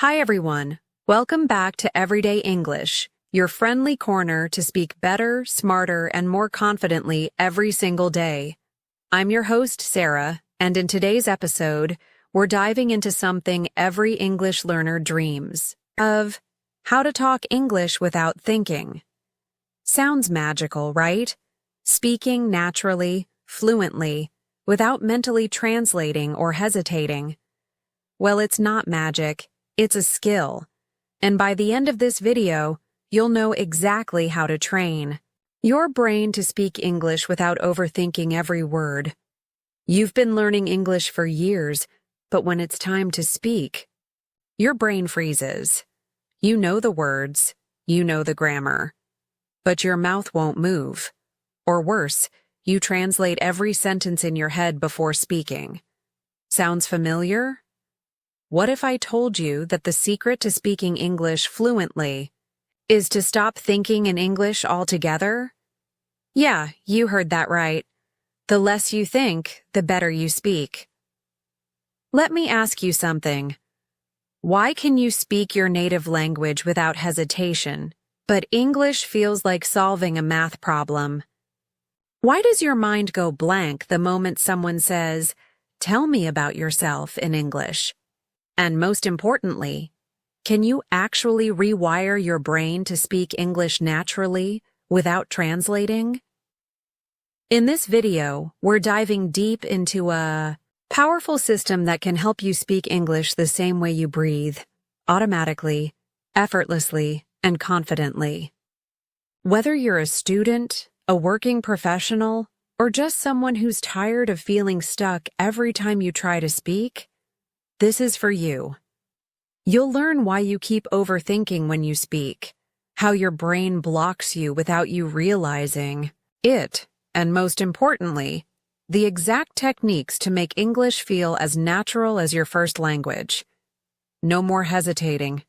Hi everyone. Welcome back to Everyday English, your friendly corner to speak better, smarter, and more confidently every single day. I'm your host, Sarah, and in today's episode, we're diving into something every English learner dreams of: how to talk English without thinking. Sounds magical, right? Speaking naturally, fluently, without mentally translating or hesitating. Well, it's not magic. It's a skill, and by the end of this video, you'll know exactly how to train your brain to speak English without overthinking every word. You've been learning English for years, but when it's time to speak, your brain freezes. You know the words, you know the grammar, but your mouth won't move. Or worse, you translate every sentence in your head before speaking. Sounds familiar? What if I told you that the secret to speaking English fluently is to stop thinking in English altogether? Yeah, you heard that right. The less you think, the better you speak. Let me ask you something. Why can you speak your native language without hesitation, but English feels like solving a math problem? Why does your mind go blank the moment someone says, "Tell me about yourself" in English? And most importantly, can you actually rewire your brain to speak English naturally without translating? In this video, we're diving deep into a powerful system that can help you speak English the same way you breathe, automatically, effortlessly, and confidently. Whether you're a student, a working professional, or just someone who's tired of feeling stuck every time you try to speak, this is for you. You'll learn why you keep overthinking when you speak, how your brain blocks you without you realizing it, and most importantly, the exact techniques to make English feel as natural as your first language. No more hesitating.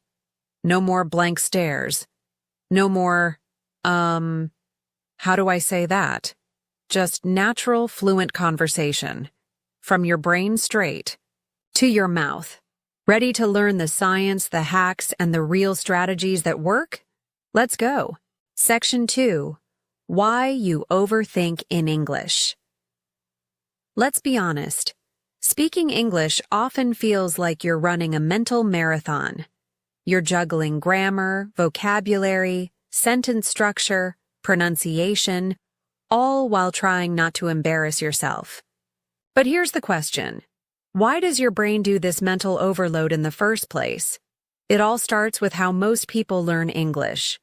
No more blank stares. No more, how do I say that? Just natural, fluent conversation. From your brain straight to your mouth. Ready to learn the science, the hacks, and the real strategies that work? Let's go. Section 2. Why you overthink in English. Let's be honest. Speaking English often feels like you're running a mental marathon. You're juggling grammar, vocabulary, sentence structure, pronunciation, all while trying not to embarrass yourself. But here's the question. Why does your brain do this mental overload in the first place? It all starts with how most people learn English.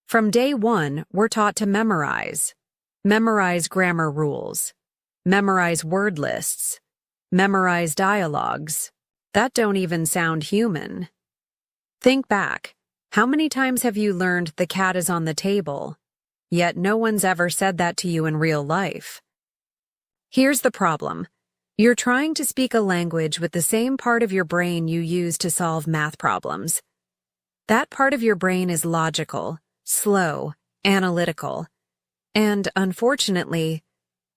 From day one, we're taught to memorize. Memorize grammar rules. Memorize word lists. Memorize dialogues. That don't even sound human. Think back. How many times have you learned "the cat is on the table"? Yet no one's ever said that to you in real life. Here's the problem. You're trying to speak a language with the same part of your brain you use to solve math problems. That part of your brain is logical, slow, analytical, and, unfortunately,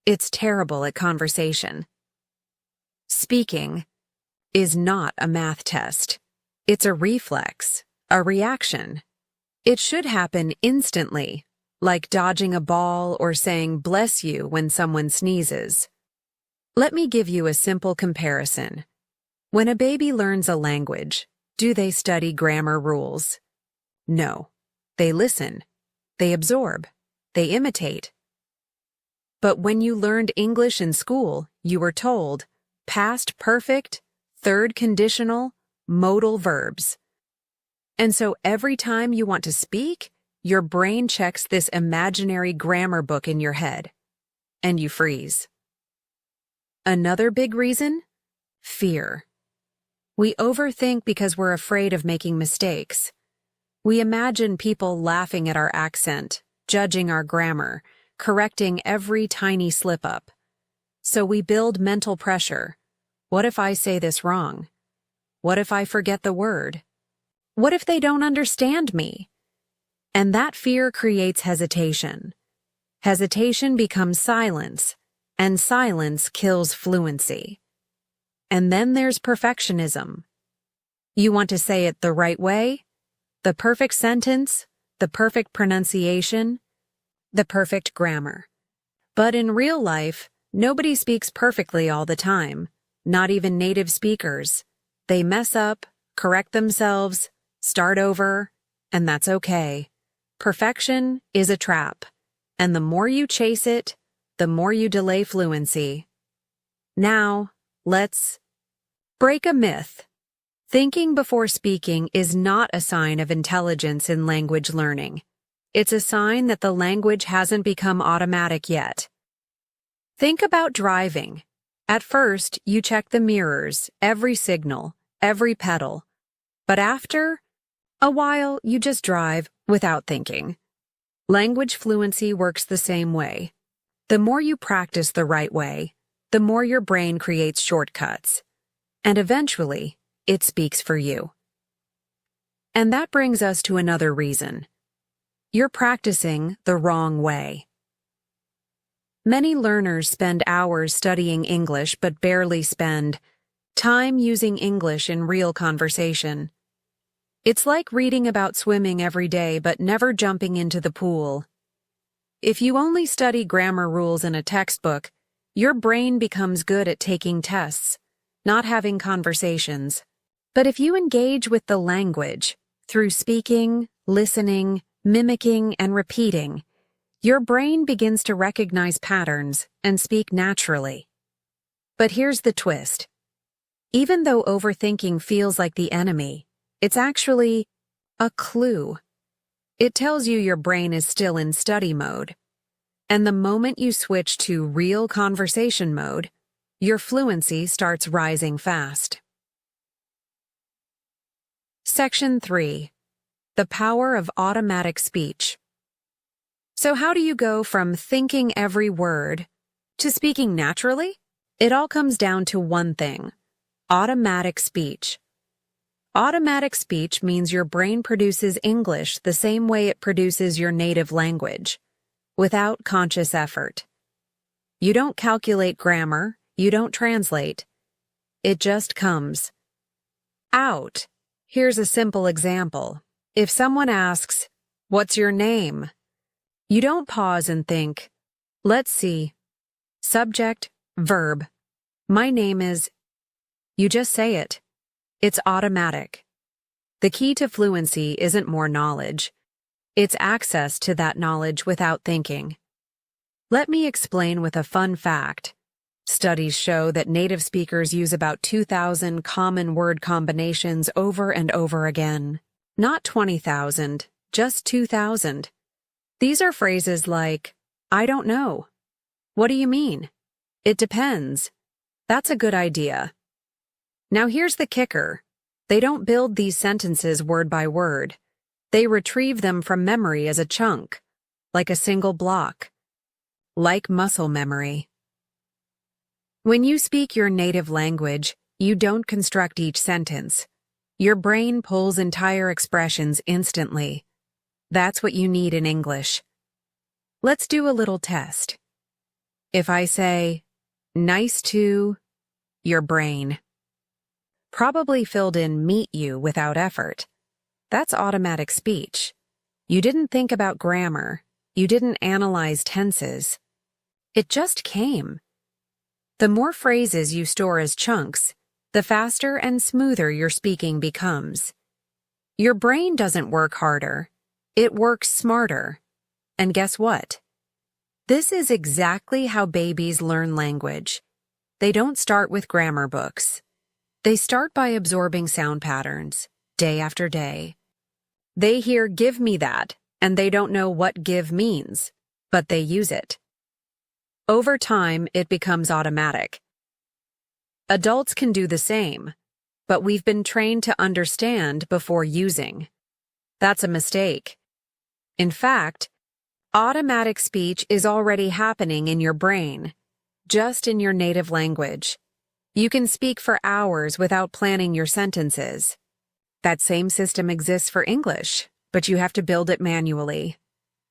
it's terrible at conversation. Speaking is not a math test. It's a reflex, a reaction. It should happen instantly, like dodging a ball or saying "bless you" when someone sneezes. Let me give you a simple comparison. When a baby learns a language, do they study grammar rules? No. They listen. They absorb. They imitate. But when you learned English in school, you were told past perfect, third conditional, modal verbs. And so every time you want to speak, your brain checks this imaginary grammar book in your head, and you freeze. Another big reason? Fear. We overthink because we're afraid of making mistakes. We imagine people laughing at our accent, judging our grammar, correcting every tiny slip-up. So we build mental pressure. What if I say this wrong? What if I forget the word? What if they don't understand me? And that fear creates hesitation. Hesitation becomes silence. And silence kills fluency. And then there's perfectionism. You want to say it the right way, the perfect sentence, the perfect pronunciation, the perfect grammar. But in real life, nobody speaks perfectly all the time, not even native speakers. They mess up, correct themselves, start over, and that's okay. Perfection is a trap, and the more you chase it, the more you delay fluency. Now, let's break a myth. Thinking before speaking is not a sign of intelligence in language learning. It's a sign that the language hasn't become automatic yet. Think about driving. At first, you check the mirrors, every signal, every pedal. But after a while, you just drive without thinking. Language fluency works the same way. The more you practice the right way, the more your brain creates shortcuts. And eventually, it speaks for you. And that brings us to another reason. You're practicing the wrong way. Many learners spend hours studying English but barely spend time using English in real conversation. It's like reading about swimming every day but never jumping into the pool. If you only study grammar rules in a textbook, your brain becomes good at taking tests, not having conversations. But if you engage with the language through speaking, listening, mimicking, and repeating, your brain begins to recognize patterns and speak naturally. But here's the twist. Even though overthinking feels like the enemy, it's actually a clue. It tells you your brain is still in study mode. And the moment you switch to real conversation mode, your fluency starts rising fast. Section 3. The power of automatic speech. So how do you go from thinking every word to speaking naturally? It all comes down to one thing: automatic speech. Automatic speech means your brain produces English the same way it produces your native language, without conscious effort. You don't calculate grammar, you don't translate. It just comes out. Here's a simple example. If someone asks, "What's your name?" you don't pause and think, "Let's see. Subject, verb. My name is..." You just say it. It's automatic. The key to fluency isn't more knowledge. It's access to that knowledge without thinking. Let me explain with a fun fact. Studies show that native speakers use about 2,000 common word combinations over and over again. Not 20,000, just 2,000. These are phrases like, "I don't know." "What do you mean?" "It depends." "That's a good idea." Now here's the kicker. They don't build these sentences word by word. They retrieve them from memory as a chunk, like a single block, like muscle memory. When you speak your native language, you don't construct each sentence. Your brain pulls entire expressions instantly. That's what you need in English. Let's do a little test. If I say, "Nice to," your brain probably filled in "meet you" without effort. That's automatic speech. You didn't think about grammar. You didn't analyze tenses. It just came. The more phrases you store as chunks, the faster and smoother your speaking becomes. Your brain doesn't work harder. It works smarter. And guess what? This is exactly how babies learn language. They don't start with grammar books. They start by absorbing sound patterns, day after day. They hear "give me that," and they don't know what "give" means, but they use it. Over time, it becomes automatic. Adults can do the same, but we've been trained to understand before using. That's a mistake. In fact, automatic speech is already happening in your brain, just in your native language. You can speak for hours without planning your sentences. That same system exists for English, but you have to build it manually.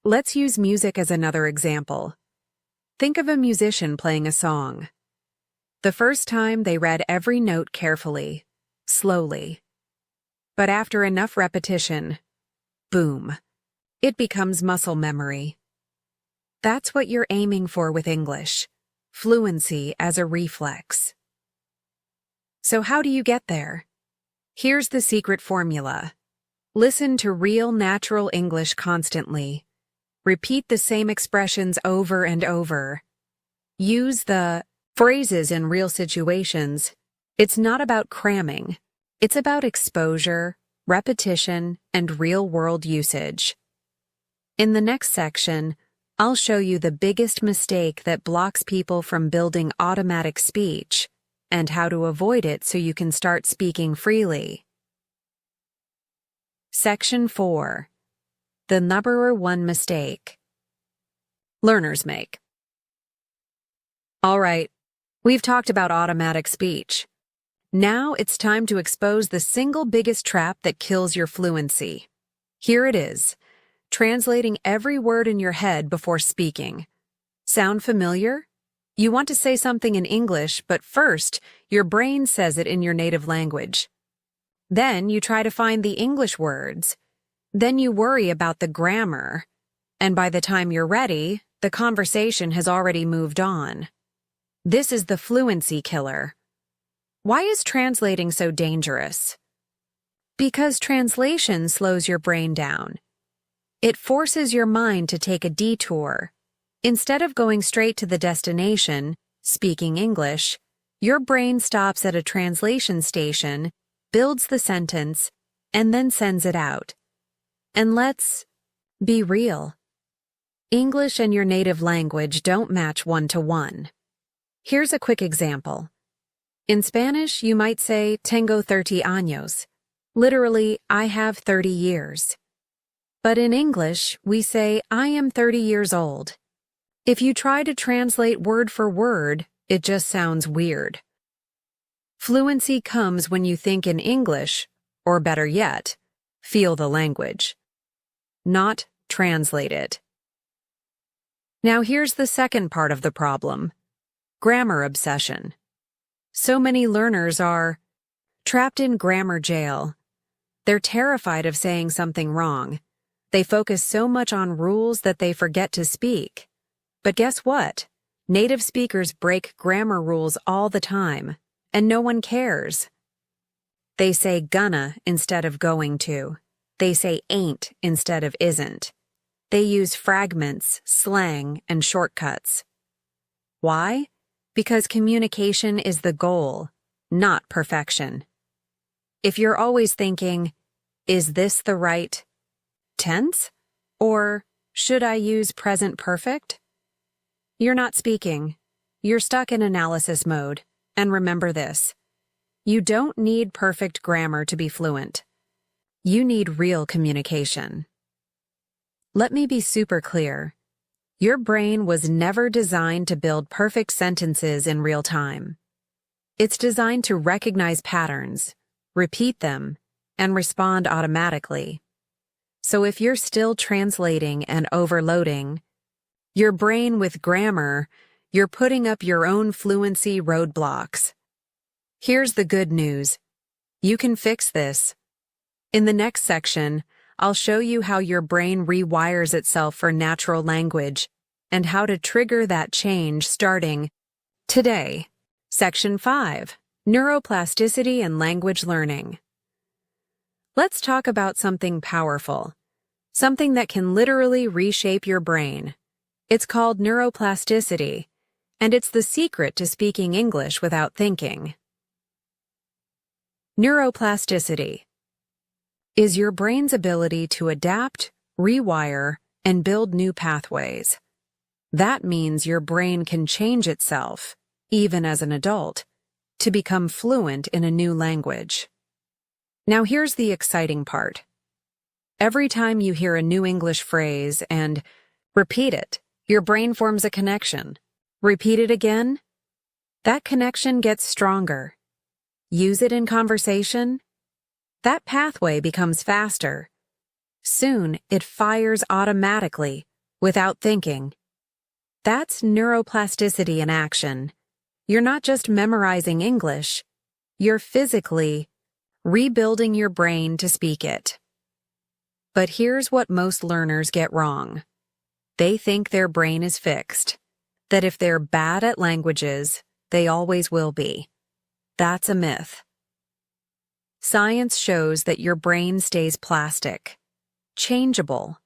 Let's use music as another example. Think of a musician playing a song. The first time they read every note carefully, slowly. But after enough repetition, boom, it becomes muscle memory. That's what you're aiming for with English, fluency as a reflex. So how do you get there? Here's the secret formula. Listen to real natural English constantly. Repeat the same expressions over and over. Use the phrases in real situations. It's not about cramming. It's about exposure, repetition, and real-world usage. In the next section, I'll show you the biggest mistake that blocks people from building automatic speech and how to avoid it so you can start speaking freely. Section 4. The number one mistake learners make. All right, we've talked about automatic speech. Now it's time to expose the single biggest trap that kills your fluency. Here it is, translating every word in your head before speaking. Sound familiar? You want to say something in English, but first, your brain says it in your native language. Then you try to find the English words. Then you worry about the grammar. And by the time you're ready, the conversation has already moved on. This is the fluency killer. Why is translating so dangerous? Because translation slows your brain down. It forces your mind to take a detour. Instead of going straight to the destination, speaking English, your brain stops at a translation station, builds the sentence, and then sends it out. And let's be real. English and your native language don't match one-to-one. Here's a quick example. In Spanish, you might say, tengo 30 años. Literally, I have 30 years. But in English, we say, I am 30 years old. If you try to translate word for word, it just sounds weird. Fluency comes when you think in English, or better yet, feel the language. Not translate it. Now here's the second part of the problem. Grammar obsession. So many learners are trapped in grammar jail. They're terrified of saying something wrong. They focus so much on rules that they forget to speak. But guess what? Native speakers break grammar rules all the time, and no one cares. They say gonna instead of going to. They say ain't instead of isn't. They use fragments, slang, and shortcuts. Why? Because communication is the goal, not perfection. If you're always thinking, is this the right tense? Or should I use present perfect? You're not speaking. You're stuck in analysis mode. And remember this. You don't need perfect grammar to be fluent. You need real communication. Let me be super clear. Your brain was never designed to build perfect sentences in real time. It's designed to recognize patterns, repeat them, and respond automatically. So if you're still translating and overloading your brain with grammar, you're putting up your own fluency roadblocks. Here's the good news. You can fix this. In the next section, I'll show you how your brain rewires itself for natural language and how to trigger that change starting today. Section 5. Neuroplasticity and Language Learning. Let's talk about something powerful, something that can literally reshape your brain. It's called neuroplasticity, and it's the secret to speaking English without thinking. Neuroplasticity is your brain's ability to adapt, rewire, and build new pathways. That means your brain can change itself, even as an adult, to become fluent in a new language. Now here's the exciting part. Every time you hear a new English phrase and repeat it, your brain forms a connection. Repeat it again. That connection gets stronger. Use it in conversation. That pathway becomes faster. Soon, it fires automatically, without thinking. That's neuroplasticity in action. You're not just memorizing English. You're physically rebuilding your brain to speak it. But here's what most learners get wrong. They think their brain is fixed, that if they're bad at languages, they always will be. That's a myth. Science shows that your brain stays plastic, changeable,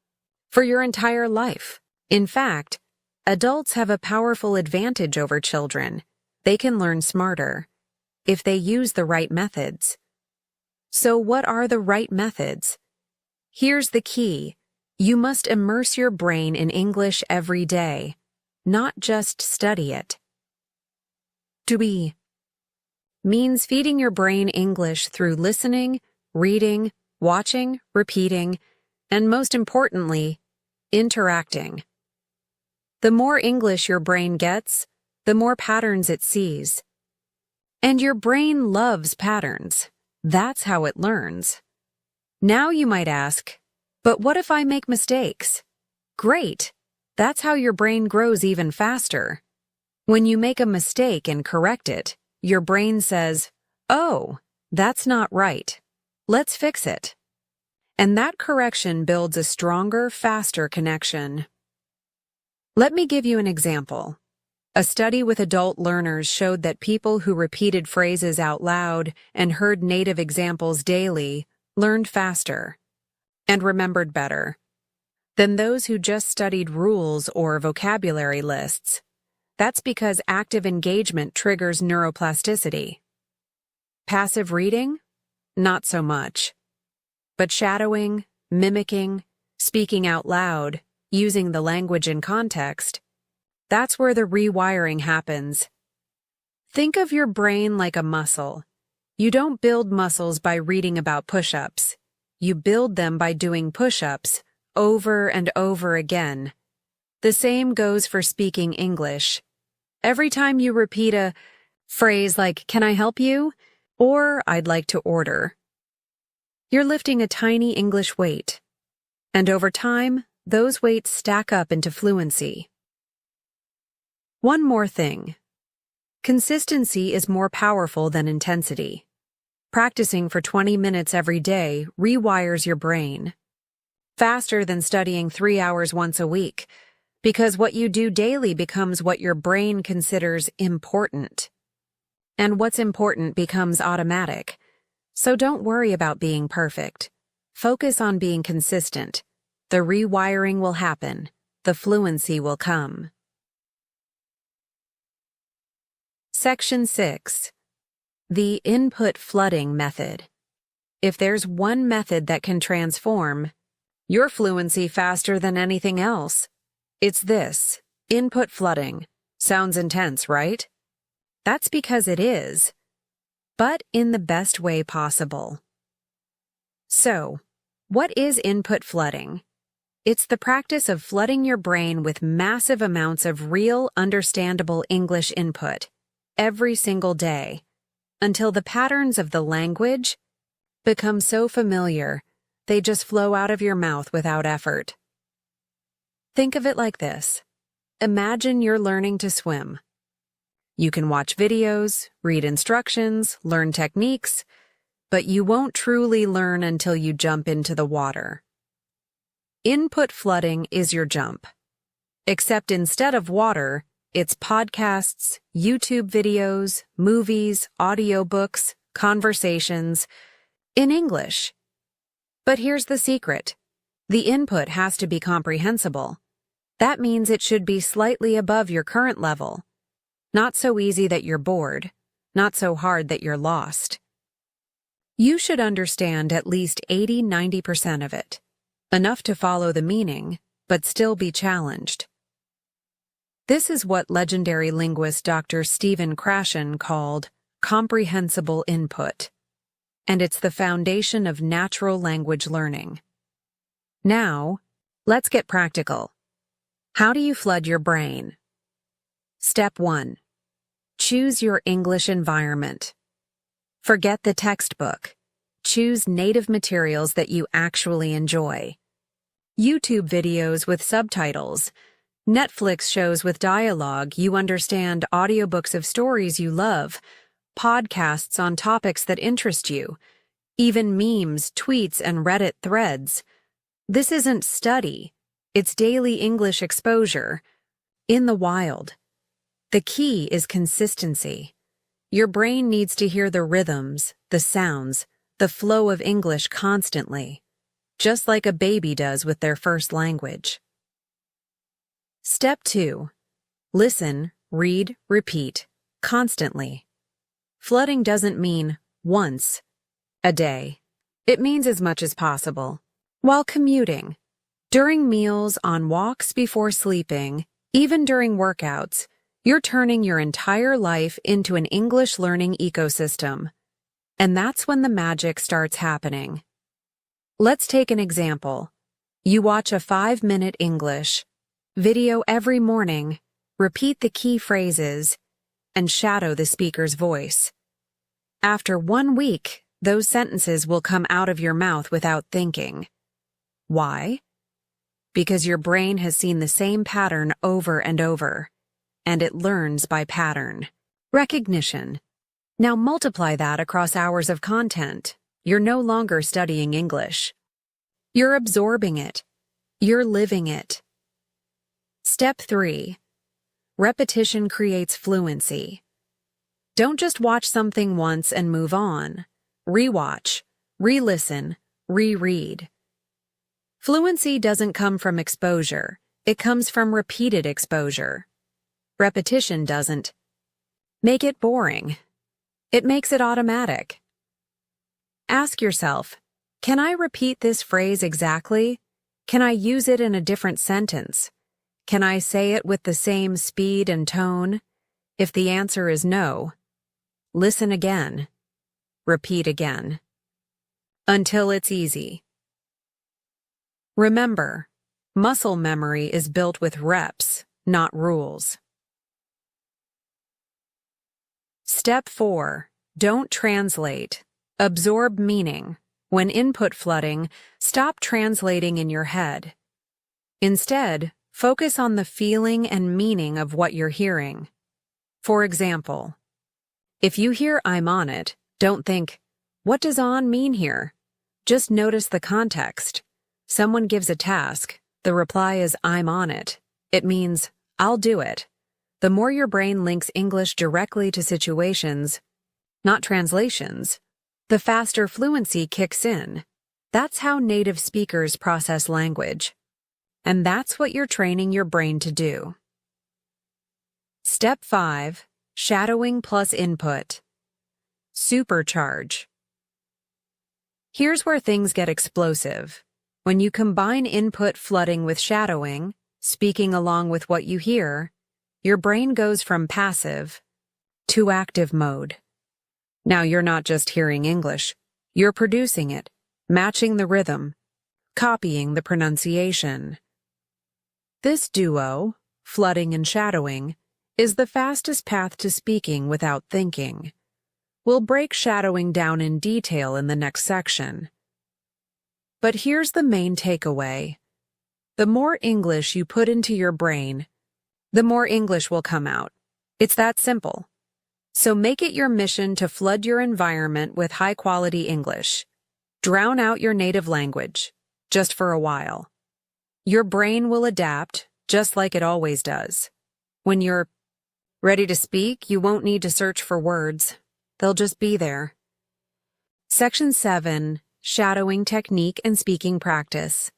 for your entire life. In fact, adults have a powerful advantage over children. They can learn smarter if they use the right methods. So what are the right methods? Here's the key. You must immerse your brain in English every day, not just study it. Means feeding your brain English through listening, reading, watching, repeating, and most importantly, interacting. The more English your brain gets, the more patterns it sees. And your brain loves patterns. That's how it learns. Now you might ask, but what if I make mistakes? Great! That's how your brain grows even faster. When you make a mistake and correct it, your brain says, "Oh, that's not right. Let's fix it." And that correction builds a stronger, faster connection. Let me give you an example. A study with adult learners showed that people who repeated phrases out loud and heard native examples daily learned faster and remembered better than those who just studied rules or vocabulary lists. That's because active engagement triggers neuroplasticity. Passive reading? Not so much. But shadowing, mimicking, speaking out loud, using the language in context, that's where the rewiring happens. Think of your brain like a muscle. You don't build muscles by reading about push-ups. You build them by doing push-ups over and over again. The same goes for speaking English. Every time you repeat a phrase like, "Can I help you?" or "I'd like to order," you're lifting a tiny English weight. And over time, those weights stack up into fluency. One more thing. Consistency is more powerful than intensity. Practicing for 20 minutes every day rewires your brain. Faster than studying 3 hours once a week, because what you do daily becomes what your brain considers important. And what's important becomes automatic. So don't worry about being perfect. Focus on being consistent. The rewiring will happen. The fluency will come. Section 6. The input flooding method. If there's one method that can transform your fluency faster than anything else, it's this: input flooding. Sounds intense, right? That's because it is, but in the best way possible. So, what is input flooding? It's the practice of flooding your brain with massive amounts of real, understandable English input every single day, until the patterns of the language become so familiar they just flow out of your mouth without effort. Think of it like this. Imagine you're learning to swim. You can watch videos, read instructions, learn techniques, but you won't truly learn until you jump into the water. Input flooding is your jump. Except instead of water, it's podcasts, YouTube videos, movies, audiobooks, conversations, in English. But here's the secret. The input has to be comprehensible. That means it should be slightly above your current level. Not so easy that you're bored, not so hard that you're lost. You should understand at least 80–90% of it. Enough to follow the meaning, but still be challenged. This is what legendary linguist Dr. Stephen Krashen called comprehensible input, and it's the foundation of natural language learning. Now, let's get practical. How do you flood your brain? Step 1. Choose your English environment. Forget the textbook. Choose native materials that you actually enjoy. YouTube videos with subtitles, Netflix shows with dialogue you understand, audiobooks of stories you love, podcasts on topics that interest you. even memes, tweets, and Reddit threads. This isn't study, it's daily English exposure. In the wild. The key is consistency. Your brain needs to hear the rhythms, the sounds, the flow of English constantly, just like a baby does with their first language. Step 2. Listen, read, repeat, constantly. Flooding doesn't mean once a day. It means as much as possible. While commuting, during meals, on walks before sleeping, even during workouts, you're turning your entire life into an English learning ecosystem. And that's when the magic starts happening. Let's take an example. You watch a 5-minute English video every morning, repeat the key phrases, and shadow the speaker's voice. After 1 week, those sentences will come out of your mouth without thinking. Why? Because your brain has seen the same pattern over and over, and it learns by pattern. Recognition. Now multiply that across hours of content. You're no longer studying English. You're absorbing it. You're living it. Step 3. Repetition creates fluency. Don't just watch something once and move on. Rewatch, re-listen, reread. Fluency doesn't come from exposure. It comes from repeated exposure. Repetition doesn't make it boring. It makes it automatic. Ask yourself, can I repeat this phrase exactly? Can I use it in a different sentence? Can I say it with the same speed and tone? If the answer is no, listen again. Repeat again. Until it's easy. Remember, muscle memory is built with reps, not rules. Step 4. Don't translate. Absorb meaning. When input flooding, stop translating in your head. Instead, focus on the feeling and meaning of what you're hearing. For example, if you hear "I'm on it," don't think, "What does on mean here?" Just notice the context. Someone gives a task, the reply is "I'm on it." It means, "I'll do it." The more your brain links English directly to situations, not translations, the faster fluency kicks in. That's how native speakers process language. And that's what you're training your brain to do. Step 5. Shadowing plus input. Supercharge. Here's where things get explosive. When you combine input flooding with shadowing, speaking along with what you hear, your brain goes from passive to active mode. Now you're not just hearing English, you're producing it, matching the rhythm, copying the pronunciation. This duo, flooding and shadowing, is the fastest path to speaking without thinking. We'll break shadowing down in detail in the next section. But here's the main takeaway. The more English you put into your brain, the more English will come out. It's that simple. So make it your mission to flood your environment with high-quality English. Drown out your native language, just for a while. Your brain will adapt, just like it always does. When you're ready to speak, you won't need to search for words. They'll just be there. Section 7. Shadowing technique and speaking practice.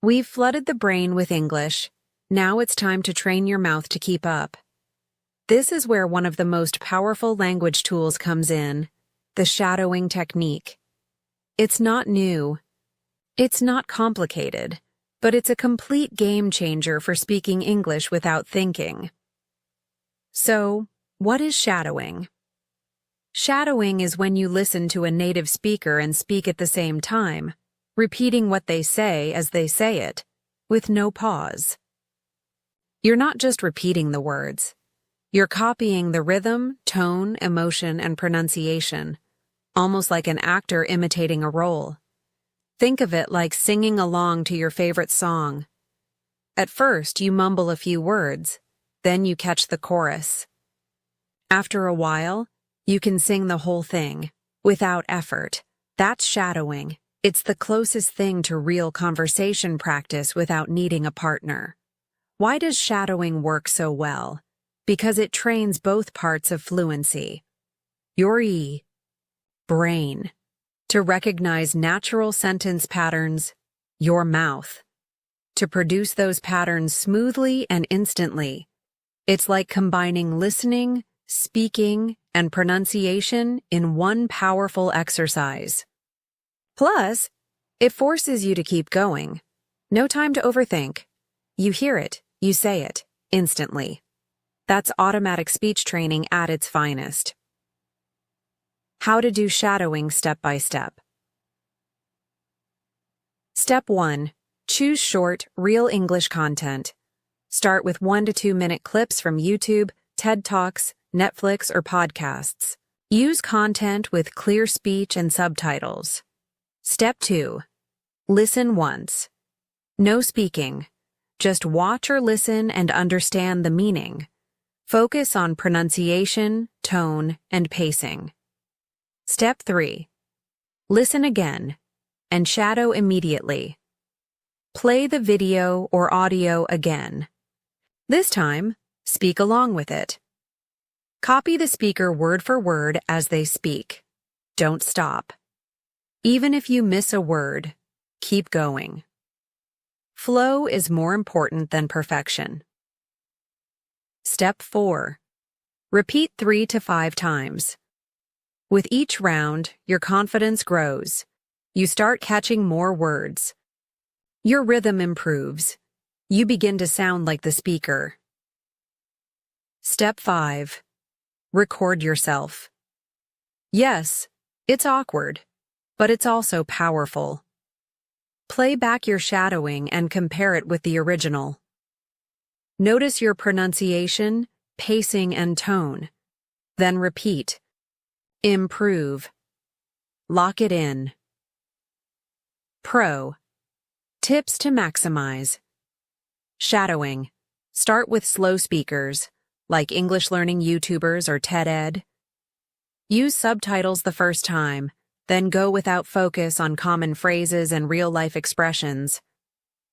We've flooded the brain with English. Now it's time to train your mouth to keep up. This is where one of the most powerful language tools comes in, the shadowing technique. It's not new. It's not complicated, but it's a complete game changer for speaking English without thinking. So, what is shadowing? Shadowing is when you listen to a native speaker and speak at the same time, repeating what they say as they say it, with no pause. You're not just repeating the words. You're copying the rhythm, tone, emotion, and pronunciation, almost like an actor imitating a role. Think of it like singing along to your favorite song. At first, you mumble a few words, then you catch the chorus. After a while, you can sing the whole thing, without effort, That's shadowing. It's the closest thing to real conversation practice without needing a partner. Why does shadowing work so well? Because it trains both parts of fluency. Your brain, to recognize natural sentence patterns, your mouth, to produce those patterns smoothly and instantly. It's like combining listening, speaking, and pronunciation in one powerful exercise. Plus, it forces you to keep going. No time to overthink. You hear it, you say it, instantly. That's automatic speech training at its finest. How to do shadowing step by step. Step 1. Choose short, real English content. Start with 1 to 2 minute clips from YouTube, TED Talks, Netflix, or podcasts. Use content with clear speech and subtitles. Step 2. Listen once. No speaking. Just watch or listen and understand the meaning. Focus on pronunciation, tone, and pacing. Step 3. Listen again and shadow immediately. Play the video or audio again. This time, speak along with it. Copy the speaker word for word as they speak. Don't stop. Even if you miss a word, keep going. Flow is more important than perfection. Step 4. Repeat 3 to 5 times. With each round, your confidence grows. You start catching more words. Your rhythm improves. You begin to sound like the speaker. Step 5. Record yourself. Yes, it's awkward, but it's also powerful. Play back your shadowing and compare it with the original. Notice your pronunciation, pacing, and tone. Then repeat. Improve. Lock it in. Pro. Tips to maximize. Shadowing. Start with slow speakers, like English learning YouTubers or TED Ed. Use subtitles the first time, then go without focus on common phrases and real-life expressions.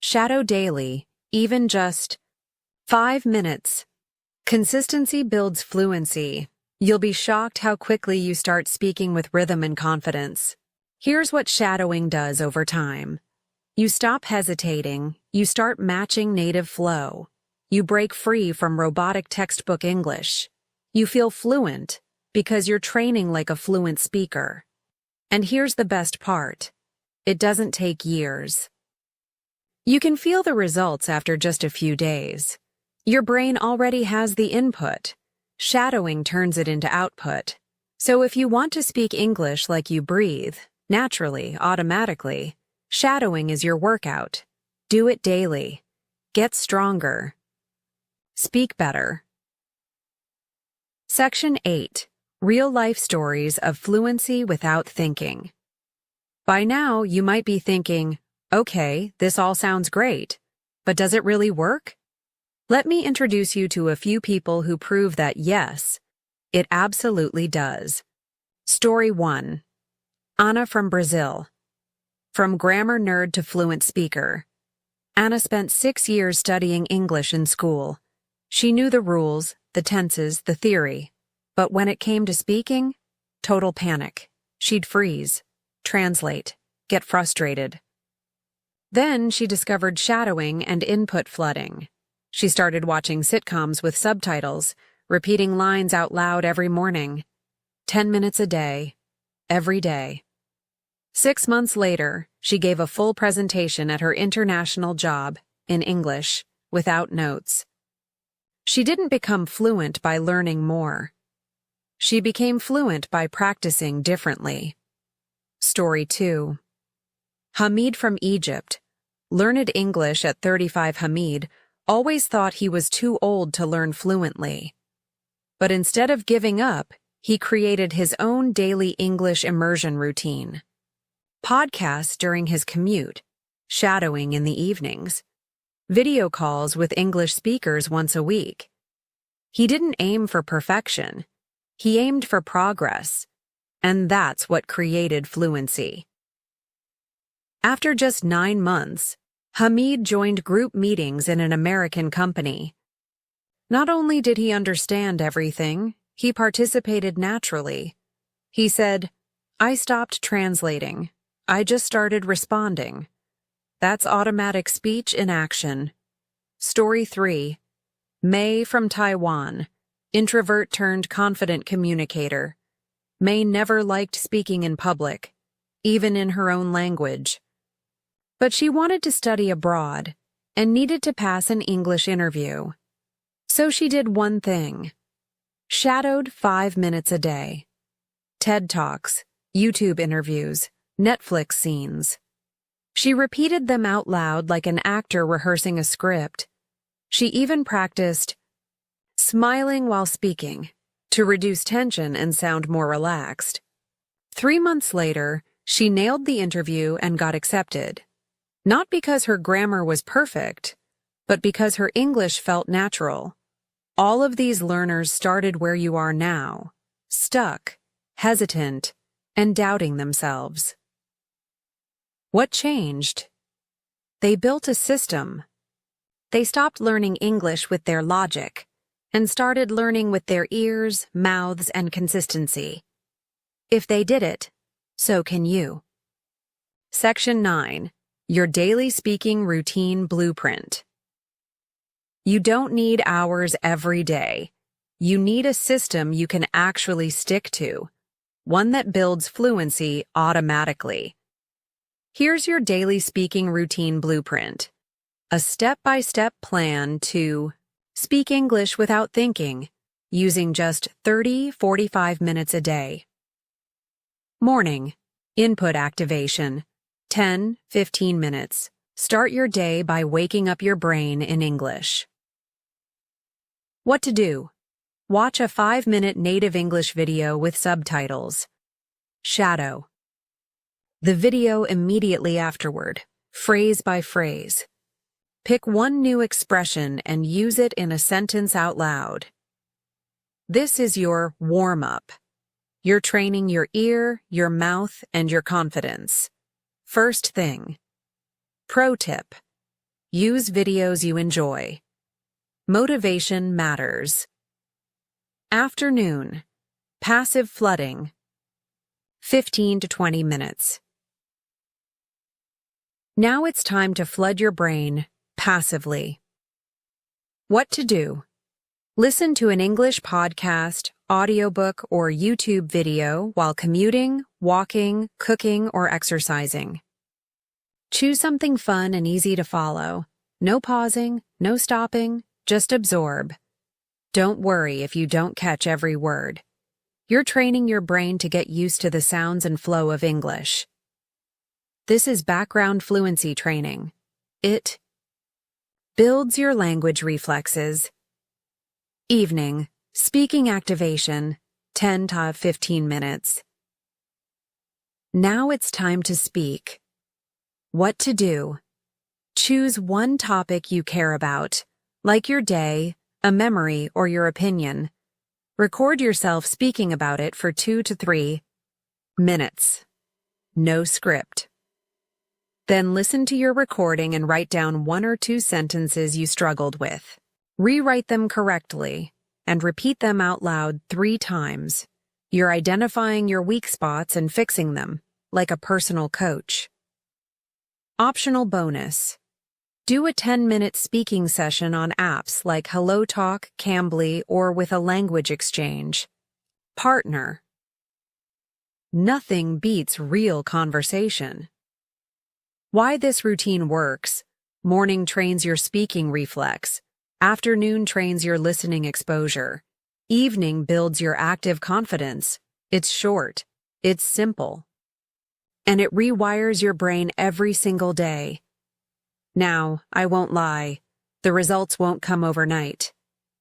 Shadow daily, even just 5 minutes. Consistency builds fluency. You'll be shocked how quickly you start speaking with rhythm and confidence. Here's what shadowing does over time. You stop hesitating, you start matching native flow. You break free from robotic textbook English. You feel fluent because you're training like a fluent speaker. And here's the best part. It doesn't take years. You can feel the results after just a few days. Your brain already has the input. Shadowing turns it into output. So if you want to speak English like you breathe, naturally, automatically, shadowing is your workout. Do it daily. Get stronger. Speak better. Section 8. Real-life stories of fluency without thinking. By now, you might be thinking, okay, this all sounds great, but does it really work? Let me introduce you to a few people who prove that yes, it absolutely does. Story 1. Ana from Brazil. From grammar nerd to fluent speaker. Ana spent 6 years studying English in school. She knew the rules, the tenses, the theory. But when it came to speaking, total panic. She'd freeze, translate, get frustrated. Then she discovered shadowing and input flooding. She started watching sitcoms with subtitles, repeating lines out loud every morning. 10 minutes a day, every day. 6 months later, she gave a full presentation at her international job, in English, without notes. She didn't become fluent by learning more. She became fluent by practicing differently. Story 2. Hamid from Egypt. Learned English at 35. Hamid always thought he was too old to learn fluently. But instead of giving up, he created his own daily English immersion routine. Podcasts during his commute, shadowing in the evenings, video calls with English speakers once a week. He didn't aim for perfection. He aimed for progress. And that's what created fluency. After just 9 months, Hamid joined group meetings in an American company. Not only did he understand everything, he participated naturally. He said, "I stopped translating. I just started responding." That's automatic speech in action. Story 3. May from Taiwan, introvert turned confident communicator. May never liked speaking in public, even in her own language. But she wanted to study abroad and needed to pass an English interview. So she did one thing. Shadowed 5 minutes a day. TED Talks, YouTube interviews, Netflix scenes. She repeated them out loud like an actor rehearsing a script. She even practiced smiling while speaking to reduce tension and sound more relaxed. 3 months later, she nailed the interview and got accepted. Not because her grammar was perfect, but because her English felt natural. All of these learners started where you are now, stuck, hesitant, and doubting themselves. What changed? They built a system. They stopped learning English with their logic and started learning with their ears, mouths, and consistency. If they did it, so can you. Section 9. Your Daily Speaking Routine Blueprint. You don't need hours every day. You need a system you can actually stick to, one that builds fluency automatically. Here's your daily speaking routine blueprint. A step-by-step plan to speak English without thinking, using just 30-45 minutes a day. Morning. Input activation. 10-15 minutes. Start your day by waking up your brain in English. What to do? Watch a 5-minute native English video with subtitles. Shadow the video immediately afterward, phrase by phrase. Pick one new expression and use it in a sentence out loud. This is your warm-up. You're training your ear, your mouth, and your confidence. First thing. Pro tip. Use videos you enjoy. Motivation matters. Afternoon. Passive flooding. 15 to 20 minutes. Now it's time to flood your brain passively. What to do? Listen to an English podcast, audiobook, or YouTube video while commuting, walking, cooking, or exercising. Choose something fun and easy to follow. No pausing, no stopping, just absorb. Don't worry if you don't catch every word. You're training your brain to get used to the sounds and flow of English. This is background fluency training. It builds your language reflexes. Evening, speaking activation, 10 to 15 minutes. Now it's time to speak. What to do? Choose one topic you care about, like your day, a memory, or your opinion. Record yourself speaking about it for 2 to 3 minutes. No script. Then listen to your recording and write down 1 or 2 sentences you struggled with. Rewrite them correctly and repeat them out loud 3 times. You're identifying your weak spots and fixing them, like a personal coach. Optional bonus. Do a 10-minute speaking session on apps like HelloTalk, Cambly, or with a language exchange. Partner. Nothing beats real conversation. Why this routine works. Morning trains your speaking reflex. Afternoon trains your listening exposure. Evening builds your active confidence. It's short. It's simple. And it rewires your brain every single day. Now, I won't lie. The results won't come overnight.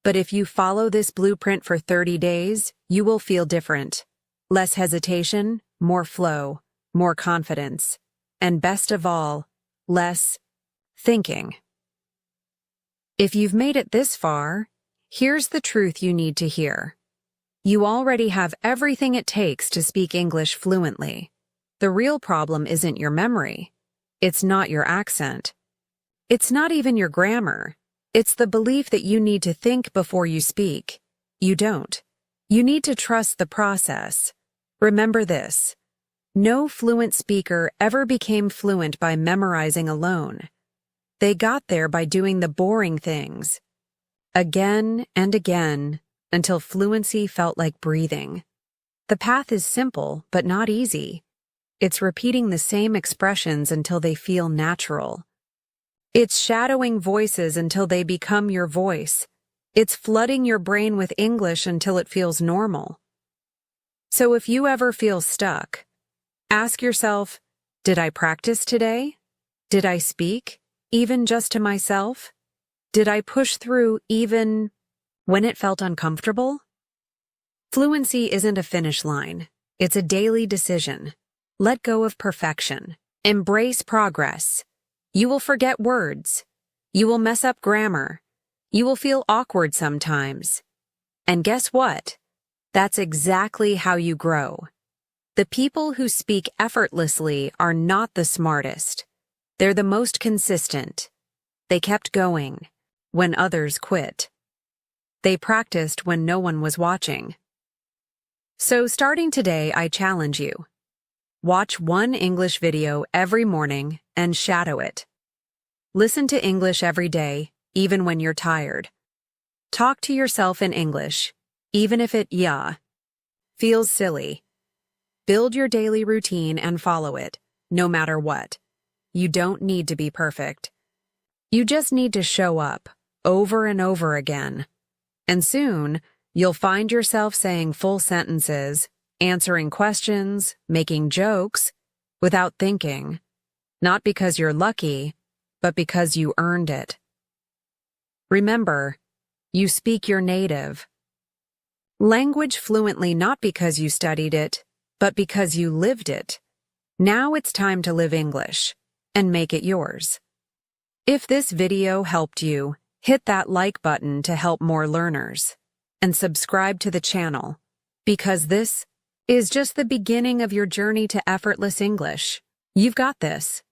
But if you follow this blueprint for 30 days, you will feel different. Less hesitation, more flow, more confidence. And best of all, less thinking. If you've made it this far, here's the truth you need to hear. You already have everything it takes to speak English fluently. The real problem isn't your memory. It's not your accent. It's not even your grammar. It's the belief that you need to think before you speak. You don't. You need to trust the process. Remember this. No fluent speaker ever became fluent by memorizing alone. They got there by doing the boring things. Again and again, until fluency felt like breathing. The path is simple, but not easy. It's repeating the same expressions until they feel natural. It's shadowing voices until they become your voice. It's flooding your brain with English until it feels normal. So if you ever feel stuck, ask yourself, did I practice today? Did I speak, even just to myself? Did I push through even when it felt uncomfortable? Fluency isn't a finish line. It's a daily decision. Let go of perfection. Embrace progress. You will forget words. You will mess up grammar. You will feel awkward sometimes. And guess what? That's exactly how you grow. The people who speak effortlessly are not the smartest. They're the most consistent. They kept going when others quit. They practiced when no one was watching. So starting today, I challenge you. Watch one English video every morning and shadow it. Listen to English every day, even when you're tired. Talk to yourself in English, even if it feels silly. Build your daily routine and follow it, no matter what. You don't need to be perfect. You just need to show up, over and over again. And soon, you'll find yourself saying full sentences, answering questions, making jokes, without thinking. Not because you're lucky, but because you earned it. Remember, you speak your native language fluently not because you studied it, but because you lived it. Now it's time to live English and make it yours. If this video helped you, hit that like button to help more learners, and subscribe to the channel, because this is just the beginning of your journey to effortless English. You've got this.